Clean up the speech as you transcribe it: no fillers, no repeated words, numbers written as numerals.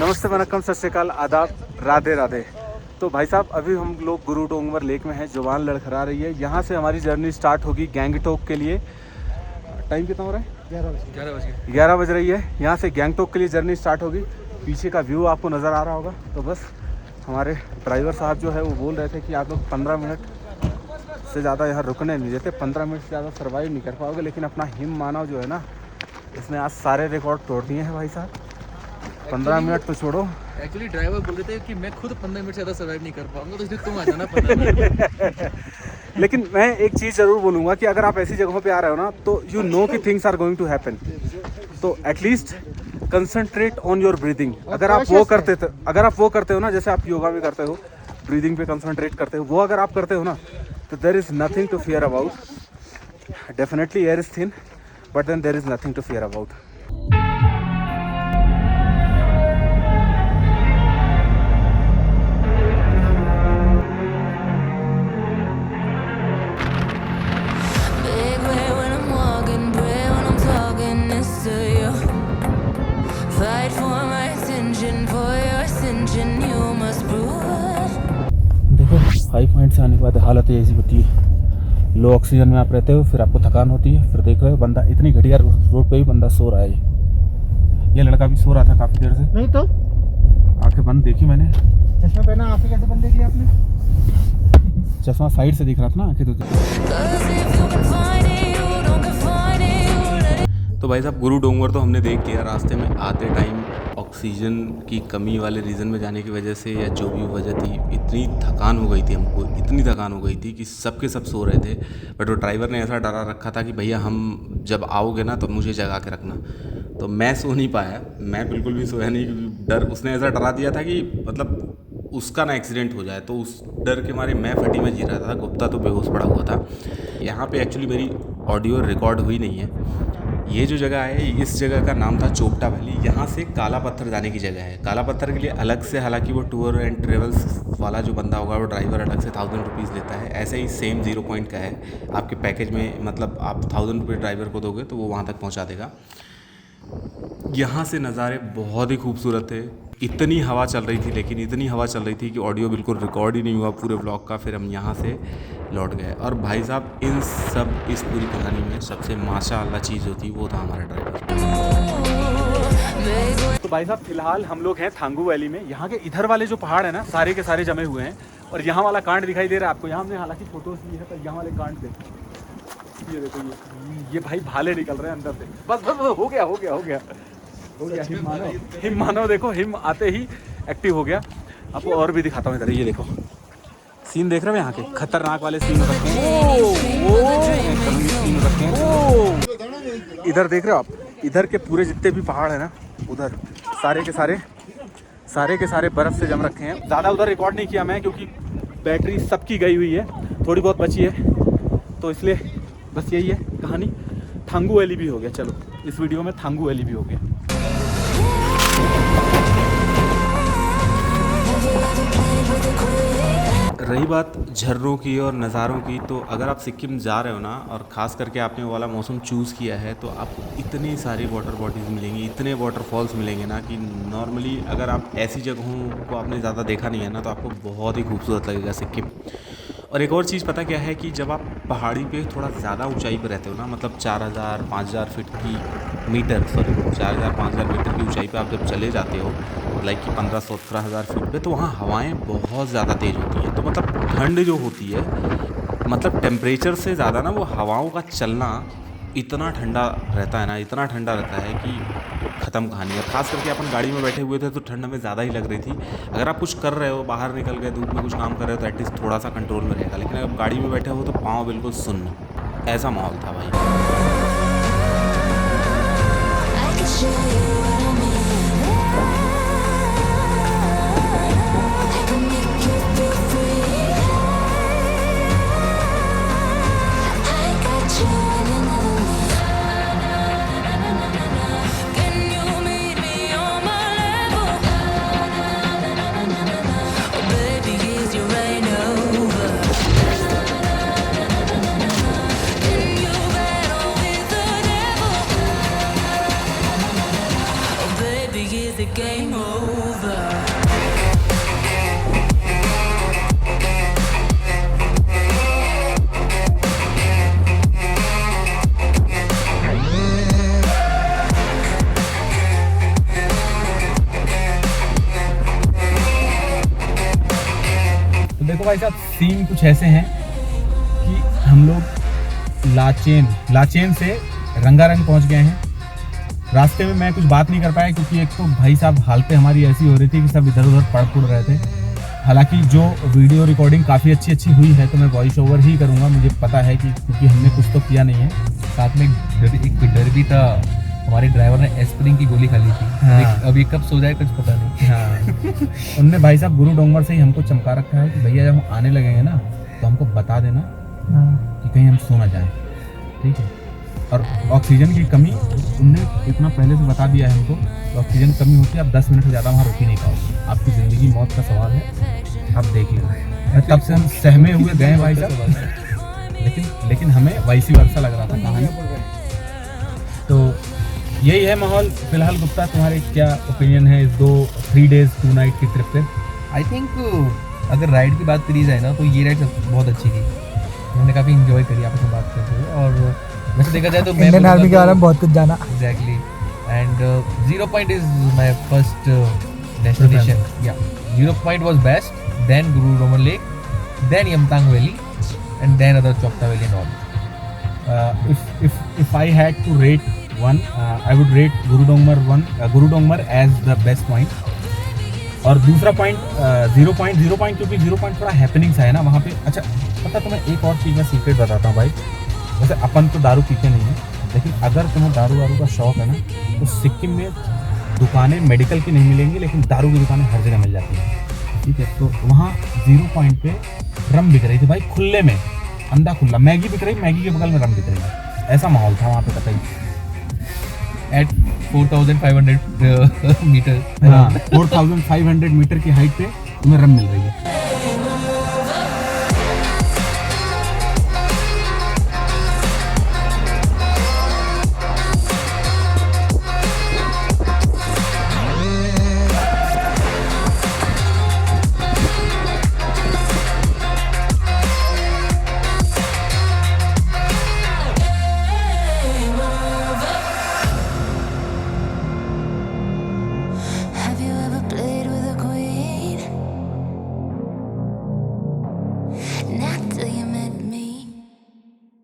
नमस्ते, वनक्कम, सत श्री अकाल, आदाब, राधे राधे। तो भाई साहब अभी हम लोग गुरु डोंगवर लेक में हैं। जुबान लड़खड़ा रही है। यहाँ से हमारी जर्नी स्टार्ट होगी गैंगटोक के लिए। टाइम कितना हो रहा है? 11 बज रही है। यहाँ से गैंगटोक के लिए जर्नी स्टार्ट होगी। पीछे का व्यू आपको नज़र आ रहा होगा। तो बस हमारे ड्राइवर साहब जो है वो बोल रहे थे कि आप लोग 15 मिनट से ज़्यादा यहाँ रुकने नहीं देते, 15 मिनट से ज़्यादा सर्वाइव नहीं कर पाओगे। लेकिन अपना हिम मानव जो है ना, इसने आज सारे रिकॉर्ड तोड़ दिए हैं भाई साहब। 15 मिनट तो छोड़ो, एक्चुअली ड्राइवर बोल रहे थे कि मैं खुद 15 मिनट से ज़्यादा सर्वाइव नहीं कर पाऊंगा, तो इसलिए तुम आ जाना 15 मिनट। लेकिन मैं एक चीज़ ज़रूर बोलूँगा कि अगर आप ऐसी जगहों पे आ रहे हो ना, तो यू नो कि things are going to happen. तो at least concentrate on your breathing. अगर आप वो करते हो ना, जैसे आप योगा में करते हो, ब्रीदिंग पे कंसंट्रेट करते हो, वो अगर आप करते हो ना, तो there is nothing to fear about. Definitely air is thin, but then there is nothing to fear about. देखो 5 पॉइंट से आने के बाद हालत ऐसी होती है। लो ऑक्सीजन में आप रहते हो, फिर आपको थकान होती है, फिर देख रहे हो बंदा इतनी घटिया रोड पे भी बंदा सो रहा है। ये लड़का भी सो रहा था काफ़ी देर से। नहीं तो आंखें बंद देखी मैंने। चश्मा पहना, आंखें कैसे बंद देखी आपने? चश्मा साइड से दिख रहा था ना, आंखें तो भाई साहब गुरु डोंगवर तो हमने देख लिया। रास्ते में आते टाइम ऑक्सीजन की कमी वाले रीज़न में जाने की वजह से या जो भी वजह थी, इतनी थकान हो गई थी हमको, इतनी थकान हो गई थी कि सबके सब सो रहे थे। बट वो ड्राइवर ने ऐसा डरा रखा था कि भैया हम जब आओगे ना तो मुझे जगा के रखना। तो मैं सो नहीं पाया, मैं बिल्कुल भी सोया नहीं, क्योंकि डर उसने ऐसा डरा दिया था कि मतलब उसका ना एक्सीडेंट हो जाए। तो उस डर के मारे मैं फटी में जी रहा था। गुप्ता तो बेहोश पड़ा हुआ था। यहाँ पे एक्चुअली मेरी ऑडियो रिकॉर्ड हुई नहीं है। ये जो जगह है, इस जगह का नाम था चोपटा वैली। यहाँ से काला पत्थर जाने की जगह है। काला पत्थर के लिए अलग से, हालांकि वो टूर एंड ट्रेवल्स वाला जो बंदा होगा वो ड्राइवर अलग से 1000 रुपीज़ लेता है। ऐसे ही सेम 0 पॉइंट का है आपके पैकेज में, मतलब आप 1000 रुपये ड्राइवर को दोगे तो वो वहाँ तक पहुँचा देगा। यहाँ से नज़ारे बहुत ही खूबसूरत थे। इतनी हवा चल रही थी, लेकिन इतनी हवा चल रही थी कि ऑडियो बिल्कुल रिकॉर्ड ही नहीं हुआ पूरे व्लॉग का। फिर हम यहाँ से लौट गए। और भाई साहब इस पूरी कहानी में सबसे माशाअल्लाह चीज़ होती वो था हमारा ड्राइवर। तो भाई साहब फिलहाल हम लोग हैं थांगू वैली में। यहाँ के इधर वाले जो पहाड़ है ना, सारे के सारे जमे हुए हैं। और यहाँ वाला कांड दिखाई दे रहा है आपको। यहाँ हमने हालांकि फोटोज ली है, पर यहाँ वाले कांड देखो, ये देखो, ये भाई भाले निकल रहे हैं अंदर से। बस हो गया। हिम मानव देखो, हिम आते ही एक्टिव हो गया। आपको और भी दिखाता हूँ इधर। ये देखो सीन देख रहे हो यहाँ के, खतरनाक वाले सीन रखे हैं। इधर देख रहे हो आप, इधर के पूरे जितने भी पहाड़ है ना, उधर सारे के सारे बर्फ से जम रखे हैं। ज़्यादा उधर रिकॉर्ड नहीं किया मैं, क्योंकि बैटरी सबकी गई हुई है, थोड़ी बहुत बची है। तो इसलिए बस यही है कहानी। थांगू वैली भी हो गया। चलो इस वीडियो में थांगू वैली भी हो गया। रही बात झरनों की और नज़ारों की, तो अगर आप सिक्किम जा रहे हो ना, और ख़ास करके आपने वो वाला मौसम चूज़ किया है, तो आपको इतनी सारी वाटर बॉडीज़ मिलेंगी, इतने वाटरफॉल्स मिलेंगे ना, कि नॉर्मली अगर आप ऐसी जगहों को आपने ज़्यादा देखा नहीं है ना, तो आपको बहुत ही खूबसूरत लगेगा सिक्किम। और एक और चीज़ पता क्या है कि जब आप पहाड़ी पे थोड़ा ज़्यादा ऊंचाई पे रहते हो ना, मतलब 4000-5000 फीट की 4000-5000 मीटर की ऊंचाई पे आप जब चले जाते हो, लाइक कि 15-17 हज़ार फीट पे, तो वहाँ हवाएं बहुत ज़्यादा तेज़ होती हैं। तो मतलब ठंड जो होती है, मतलब टेम्परेचर से ज़्यादा ना वो हवाओं का चलना इतना ठंडा रहता है ना, इतना ठंडा रहता है कि ख़त्म कहानी है। खास करके अपन गाड़ी में बैठे हुए थे तो ठंड हमें ज़्यादा ही लग रही थी। अगर आप कुछ कर रहे हो, बाहर निकल गए, धूप में कुछ काम कर रहे हो, तो एटलीस्ट थोड़ा सा कंट्रोल में रहेगा। लेकिन अगर गाड़ी में बैठे हो तो पाँव बिल्कुल सुन्न, ऐसा माहौल था भाई। देखो भाई साहब, सीन कुछ ऐसे हैं कि हम लोग लाचेन से रंगारंग पहुंच गए हैं। रास्ते में मैं कुछ बात नहीं कर पाया क्योंकि एक तो भाई साहब हालतें हमारी ऐसी हो रही थी कि सब इधर उधर पड़ पुड़ रहे थे। हालांकि जो वीडियो रिकॉर्डिंग काफ़ी अच्छी हुई है तो मैं वॉइस ओवर ही करूँगा, मुझे पता है कि क्योंकि हमने कुछ तो किया नहीं है। साथ में एक डर भी था, हमारे ड्राइवर ने एस्प्रिन की गोली खा ली थी। हाँ। अभी कब सो जाए कुछ पता नहीं। हाँ उनने भाई साहब गुरु डोंगर से ही हमको चमका रखा है कि भैया जब हम आने लगेंगे ना तो हमको बता देना कि कहीं हम सो ना जाए, ठीक है। और ऑक्सीजन की कमी उनने इतना पहले से बता दिया है हमको, तो ऑक्सीजन की कमी होती है, आप 10 मिनट से ज़्यादा वहाँ रुक ही नहीं पाओगे। आपकी ज़िंदगी मौत का सवाल है, आप देख लेना। तब से हम सहमे हुए गए भाई साहब, लेकिन हमें वैसी वर्षा लग रहा था कहानी। तो यही है माहौल फिलहाल। गुप्ता, तुम्हारे क्या ओपिनियन है इस 3 days 2 night की ट्रिप पे? आई थिंक अगर राइड की बात करी जाए ना तो ये राइड बहुत अच्छी थी। मैंने काफ़ी इंजॉय करी आपस में बात करते हुए। और वैसे देखा जाए तो मैं इंडियन आर्मी के बारे में बहुत कुछ जाना। Exactly. And 0 Point is my first destination. या 0 Point was best, then Guru Dongar lake, then Yumthang valley and then other Chopta valley and all. If I had to rate one, I would rate Guru Dongmar as the best point. और दूसरा point 0 Point क्योंकि 0 Point थोड़ा happening सा है ना वहाँ पे। अच्छा पता तुम्हें एक और चीज़ मैं सीक्रेट बताता हूँ भाई। वैसे अपन तो दारू पीते नहीं है, लेकिन अगर तुम्हें दारू का शौक है ना तो सिक्किम में दुकानें मेडिकल की नहीं मिलेंगी, लेकिन दारू की दुकानें हर जगह मिल जाती हैं, ठीक है। तो वहाँ 0 Point पे रम बिक रही थी भाई, खुले में, अंधा खुला। मैगी बिक रही, मैगी के बगल में रम बिक रही। ऐसा माहौल था वहाँ पे कतई। At 4500 meter. हाँ 4500 मीटर की हाइट पे तुम्हें रम मिल रही है।